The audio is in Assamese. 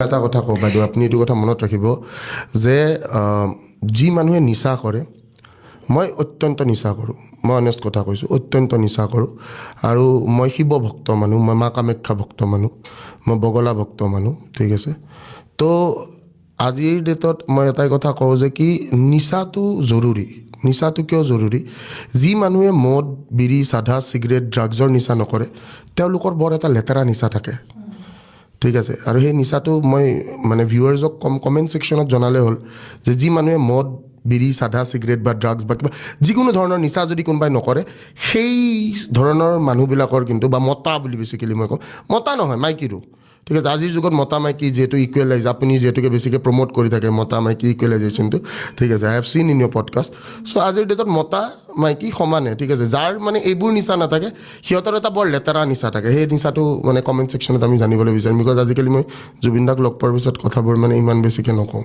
এটা কথা কওঁ বাইদেউ, আপুনি এইটো কথা মনত ৰাখিব যে যি মানুহে নিচা কৰে, মই অত্যন্ত নিচা কৰোঁ, মই অনেষ্ট কথা কৈছোঁ, অত্যন্ত নিচা কৰোঁ। আৰু মই শিৱ ভক্ত মানুহ, মই মা কামাখ্যা ভক্ত মানুহ, মই বগলা ভক্ত মানুহ, ঠিক আছে। তো আজিৰ ডেটত মই এটাই কথা কওঁ যে কি নিচাটো জৰুৰী। নিচাটো কিয় জৰুৰী? যি মানুহে মদ, বিড়ি, চাধা, চিগাৰেট, ড্ৰাগছৰ নিচা নকৰে, তেওঁলোকৰ বৰ এটা লেতেৰা নিচা থাকে, ঠিক আছে। আৰু সেই নিচাটো মই মানে ভিউৱাৰ্ছক কমেণ্ট ছেকশ্যনত জনালে হ'ল যে যি মানুহে মদ, বিড়ি, চাধা, চিগাৰেট বা ড্ৰাগছ বা কিবা যিকোনো ধৰণৰ নিচা যদি কোনোবাই নকৰে, সেই ধৰণৰ মানুহবিলাকৰ কিন্তু বা মতা বুলি বেছিকেলি মই কওঁ, মতা নহয় মাইকীৰো, ঠিক আছে। আজিৰ যুগত মতা মাইকী যিহেতু ইকুৱেলাইজ, আপুনি যিহেতুকে বেছিকৈ প্ৰমোট কৰি থাকে মতা মাইকী ইকুৱেলাইজেশ্যনটো, ঠিক আছে। আই হেভ চিন ইন ইয়ৰ পডকাষ্ট। চ' আজিৰ ডেটত মতা মাইকী সমানে, ঠিক আছে। যাৰ মানে এইবোৰ নিচা নাথাকে, সিহঁতৰ এটা বৰ লেতেৰা নিচা থাকে, সেই নিচাটো মানে কমেণ্ট ছেকশ্যনত আমি জানিবলৈ বিচাৰিম। বিকজ আজিকালি মই জুবিন দাক লগ পোৱাৰ পিছত কথাবোৰ মানে ইমান বেছিকৈ নকওঁ।